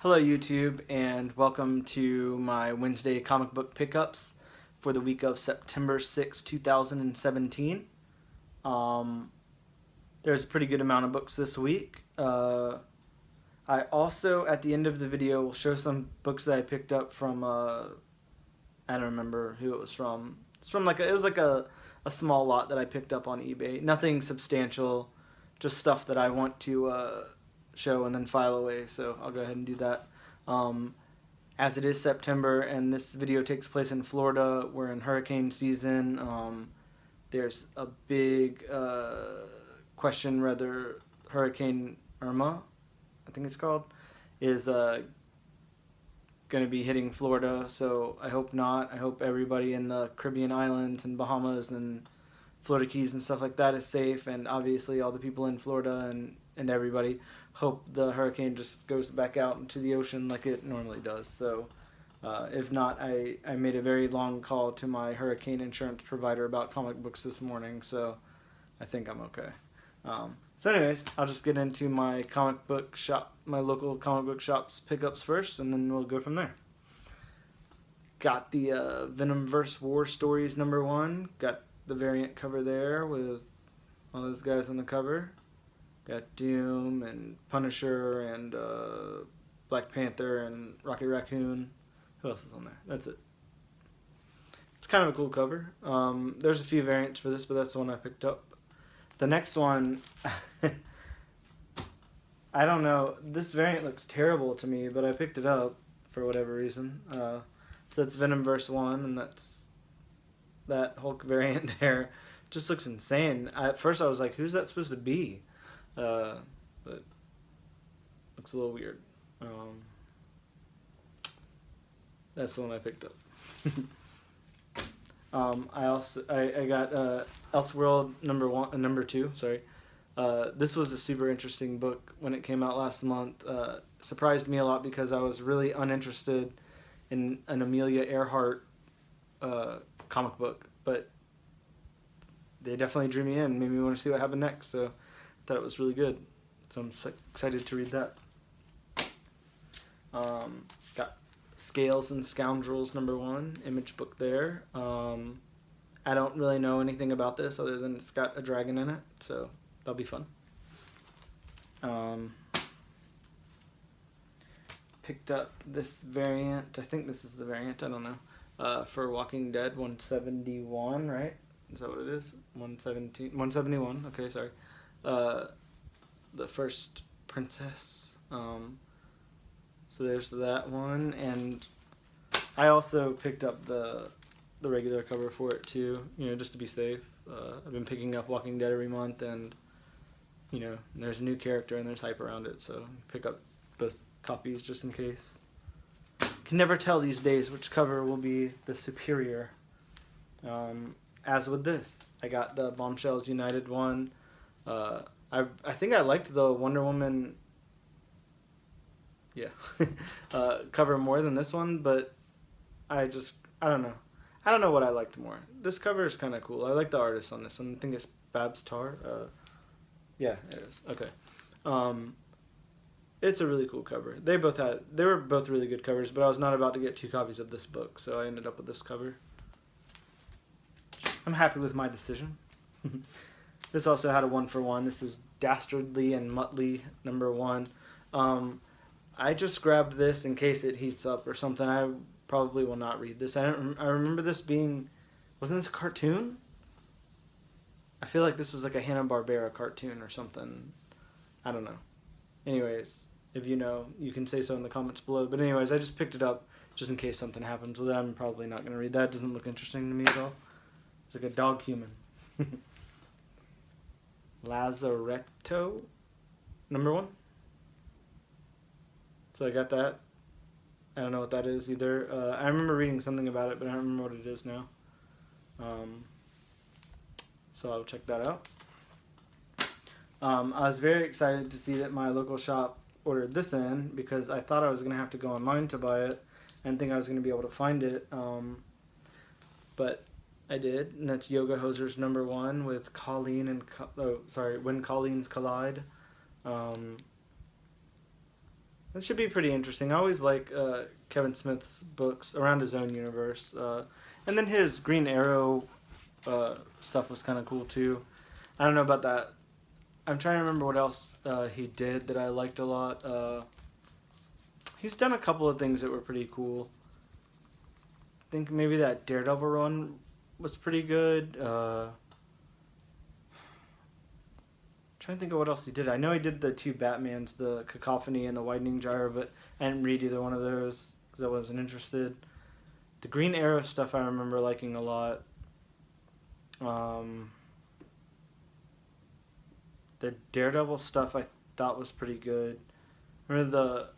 Hello YouTube, and welcome to my Wednesday comic book pickups for the week of September 6, 2017. There's a pretty good amount of books this week. I also, at the end of the video, will show some books that I picked up from, I don't remember who it was from. It's from it was like a small lot that I picked up on eBay. Nothing substantial, just stuff that I want to show and then file away, so I'll go ahead and do that. As it is September and this video takes place in Florida, we're in hurricane season. There's a big question whether Hurricane Irma, I think it's called, is going to be hitting Florida, so I hope not. I hope everybody in the Caribbean islands and Bahamas and Florida Keys and stuff like that is safe, and obviously all the people in Florida and everybody hope the hurricane just goes back out into the ocean like it normally does. So if not, I made a very long call to my hurricane insurance provider about comic books this morning, so I think I'm okay. So anyways, I'll just get into my comic book shop, my local comic book shop's pickups first, and then we'll go from there. Got the Venomverse War Stories #1. Got the variant cover there with all those guys on the cover. Got Doom and Punisher and Black Panther and Rocket Raccoon. Who else is on there? That's it. It's kind of a cool cover. There's a few variants for this, but that's the one I picked up. The next one, I don't know. This variant looks terrible to me, but I picked it up for whatever reason. So that's Venomverse 1, and that's that Hulk variant there. Just looks insane. At first I was like, who's that supposed to be? But looks a little weird. That's the one I picked up. I got Elseworld #2. Sorry. This was a super interesting book when it came out last month. Surprised me a lot because I was really uninterested in an Amelia Earhart comic book, but they definitely drew me in, made me want to see what happened next. So I thought it was really good. So I'm excited to read that. Got Scales and Scoundrels #1, Image book there. I don't really know anything about this other than it's got a dragon in it, so that'll be fun. Picked up this variant, I think this is the variant, I don't know, for Walking Dead 171, right? Is that what it is? 171, okay, sorry. The first princess. So there's that one, and I also picked up the regular cover for it too, just to be safe. I've been picking up Walking Dead every month, and there's a new character and there's hype around it, so pick up both copies just in case. Can never tell these days which cover will be the superior. As with this, I got the Bombshells United one. I think I liked the Wonder Woman cover more than this one, but I don't know. I don't know what I liked more. This cover is kind of cool. I like the artist on this one. I think it's Babs Tarr. Yeah, it is. Okay. It's a really cool cover. They were both really good covers, but I was not about to get 2 copies of this book, so I ended up with this cover. I'm happy with my decision. This also had a 1-for-1. This is Dastardly and Muttley #1. I just grabbed this in case it heats up or something. I probably will not read this. I remember this being, wasn't this a cartoon? I feel like this was like a Hanna-Barbera cartoon or something. I don't know. Anyways, if you know, you can say so in the comments below. But anyways, I just picked it up just in case something happens with it. I'm probably not going to read that. It doesn't look interesting to me at all. It's like a dog human. Lazaretto #1. So I got that. I don't know what that is either. I remember reading something about it, but I don't remember what it is now. So I'll check that out. I was very excited to see that my local shop ordered this in because I thought I was going to have to go online to buy it and think I was going to be able to find it. But I did, and that's Yoga Hosers #1 with Colleen and When Colleens Collide. It should be pretty interesting. I always like Kevin Smith's books around his own universe. And then his Green Arrow stuff was kind of cool too. I don't know about that. I'm trying to remember what else he did that I liked a lot. He's done a couple of things that were pretty cool. I think maybe that Daredevil run was pretty good. Trying to think of what else he did. I know he did the two Batmans, the Cacophony and the Widening Gyre, but I didn't read either one of those because I wasn't interested. The Green Arrow stuff I remember liking a lot. The Daredevil stuff I thought was pretty good. Remember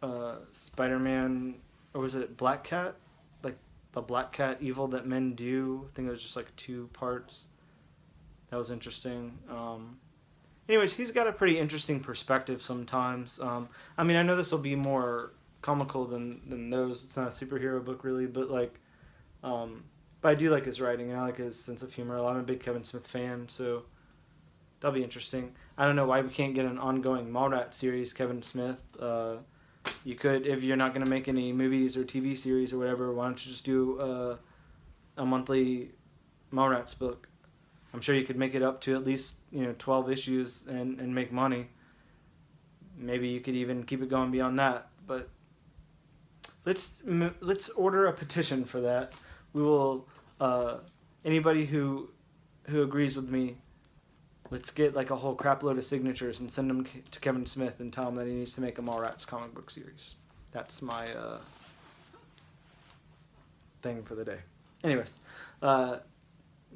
the Spider-Man, or was it Black Cat? Like the Black Cat Evil That Men Do. I think it was just like 2 parts. That was interesting. Anyways, he's got a pretty interesting perspective sometimes. I mean, I know this will be more comical than those. It's not a superhero book really, but like, but I do like his writing and I like his sense of humor. I'm a big Kevin Smith fan, so that'll be interesting. I don't know why we can't get an ongoing Mallrats series, Kevin Smith. You could, if you're not going to make any movies or TV series or whatever, why don't you just do a monthly Mallrats book? I'm sure you could make it up to at least 12 issues and make money. Maybe you could even keep it going beyond that. But let's order a petition for that. We will. Anybody who agrees with me, let's get like a whole crap load of signatures and send them to Kevin Smith and tell him that he needs to make a Mallrats comic book series. That's my thing for the day. Anyways.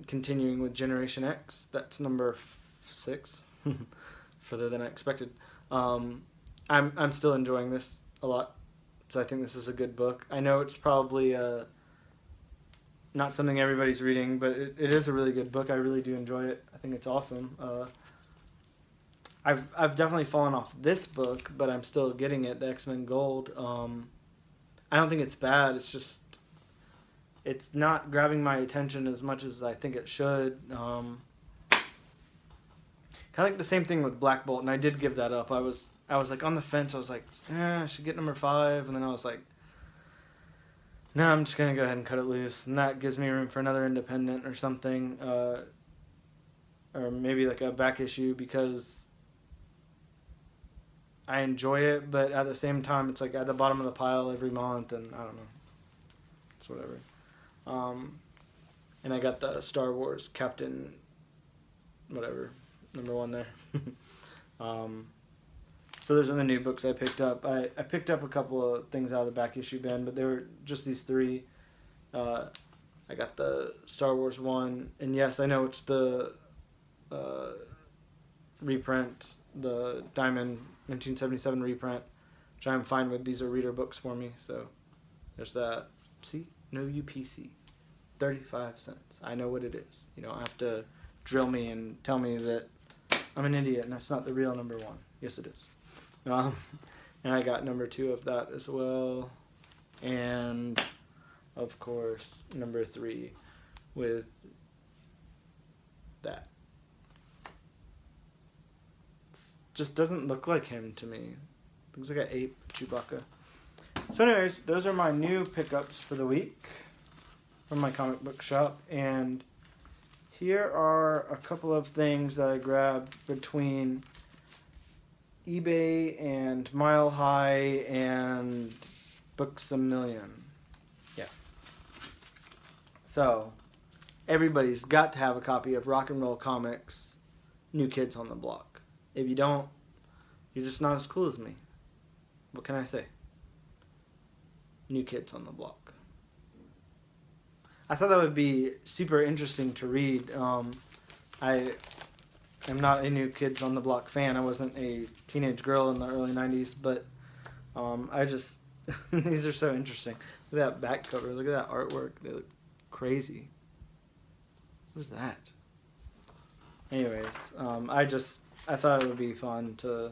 Continuing with Generation X, that's number 6, further than I expected. I'm still enjoying this a lot, so I think this is a good book. I know it's probably not something everybody's reading, but it is a really good book. I really do enjoy it. I think it's awesome. I've definitely fallen off this book, but I'm still getting it, the X-Men Gold. I don't think it's bad. It's just it's not grabbing my attention as much as I think it should. Kind of like the same thing with Black Bolt, and I did give that up. I was like on the fence. I was like, I should get number 5, and then I was like, no, I'm just gonna go ahead and cut it loose, and that gives me room for another independent or something, or maybe like a back issue because I enjoy it, but at the same time, it's like at the bottom of the pile every month, and I don't know. It's whatever. And I got the Star Wars Captain, whatever, number 1 there. So those are the new books I picked up. I picked up a couple of things out of the back issue bin, but they were just these 3. I got the Star Wars one, and yes, I know it's the reprint, the Diamond 1977 reprint, which I'm fine with. These are reader books for me, so there's that. See? No UPC. 35 cents. I know what it is. You don't have to drill me and tell me that I'm an idiot and that's not the real number 1. Yes, it is. And I got number 2 of that as well. And, of course, number 3 with that. It just doesn't look like him to me. Looks like an ape, Chewbacca. So anyways, those are my new pickups for the week from my comic book shop, and here are a couple of things that I grabbed between eBay and Mile High and Books A Million. Yeah. So, everybody's got to have a copy of Rock and Roll Comics, New Kids on the Block. If you don't, you're just not as cool as me. What can I say? New Kids on the Block. I thought that would be super interesting to read. I am not a New Kids on the Block fan. I wasn't a teenage girl in the early 90s, but I just, these are so interesting. Look at that back cover. Look at that artwork. They look crazy. What is that? Anyways, I thought it would be fun to,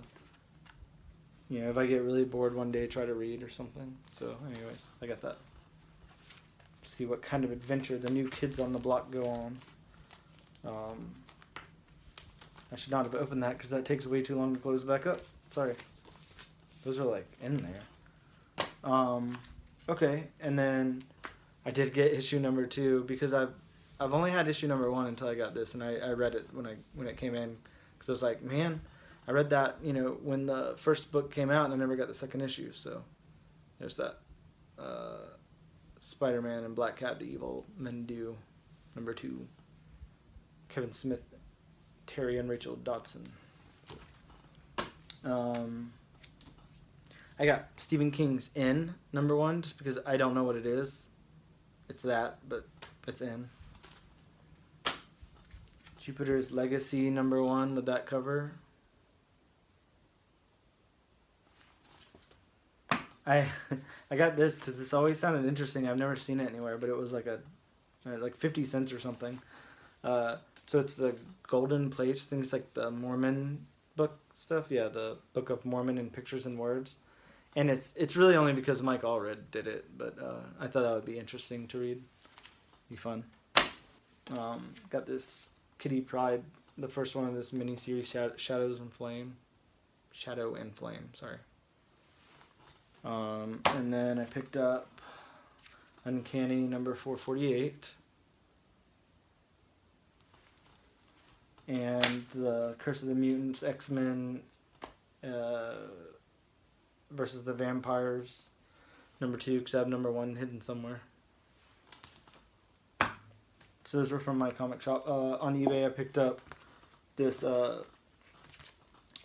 if I get really bored one day, try to read or something. So, anyways, I got that. See what kind of adventure the New Kids on the Block go on. I should not have opened that because that takes way too long to close back up. Sorry. Those are like in there. Okay, and then I did get issue number 2 because I've only had issue number 1 until I got this, and I read it when it came in because I was like, man, I read that when the first book came out, and I never got the second issue. So there's that. Spider-Man and Black Cat: The Evil Men Do, number 2. Kevin Smith, Terry and Rachel Dodson. I got Stephen King's In, number 1, just because I don't know what it is. It's that, but it's in. Jupiter's Legacy, number 1, with that cover. I got this because this always sounded interesting. I've never seen it anywhere, but it was like like 50 cents or something. So it's the Golden Plates, things like the Mormon book stuff. Yeah, the Book of Mormon in Pictures and Words. And it's really only because Mike Allred did it, but I thought that would be interesting to read. Be fun. Got this Kitty Pryde, the first one of this mini-series, Shadow and Flame, sorry. And then I picked up Uncanny number 448. And the Curse of the Mutants, X-Men versus the Vampires, number 2, because I have number 1 hidden somewhere. So those were from my comic shop. On eBay I picked up this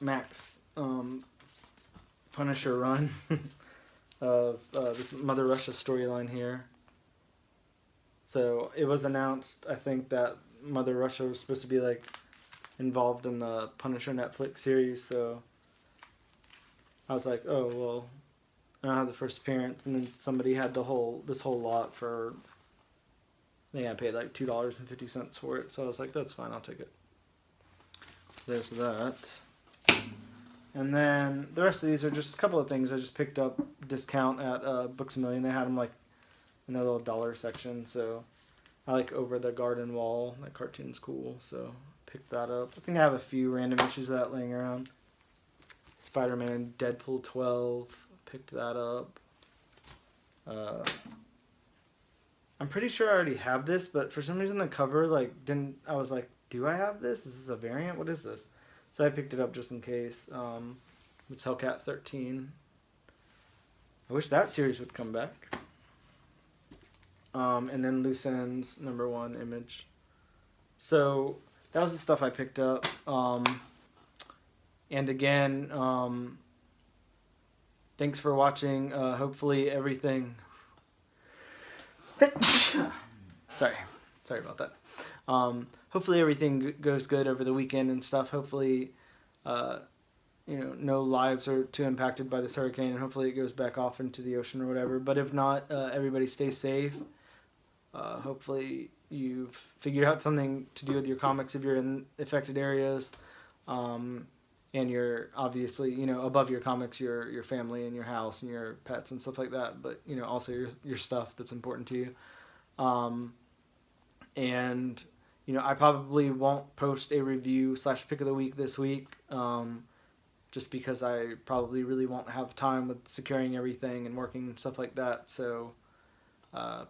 Max Punisher run of this Mother Russia storyline here. So it was announced, I think, that Mother Russia was supposed to be like involved in the Punisher Netflix series, so I was like, oh well, I don't have the first appearance, and then somebody had this whole lot for, I think I paid like $2.50 for it, so I was like, that's fine, I'll take it. There's that. And then the rest of these are just a couple of things I just picked up discount at Books A Million. They had them like in their little dollar section, so I like Over the Garden Wall. That cartoon's cool, so picked that up. I think I have a few random issues of that laying around. Spider-Man, Deadpool 12, picked that up. I'm pretty sure I already have this, but for some reason the cover I was like, do I have this? Is this a variant? What is this? So I picked it up just in case. It's Hellcat 13. I wish that series would come back. And then Loose Ends, number 1, Image. So that was the stuff I picked up. And again, thanks for watching. Hopefully everything... Sorry about that. Hopefully everything goes good over the weekend and stuff. Hopefully, no lives are too impacted by this hurricane, and hopefully it goes back off into the ocean or whatever. But if not, everybody stay safe. Hopefully you've figured out something to do with your comics if you're in affected areas. And you're obviously, above your comics, your family and your house and your pets and stuff like that. But, also your stuff that's important to you. And, I probably won't post a review / pick of the week this week, just because I probably really won't have time with securing everything and working and stuff like that. So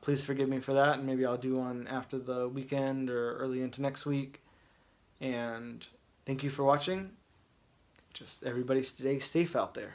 please forgive me for that, and maybe I'll do one after the weekend or early into next week. And thank you for watching. Just everybody stay safe out there.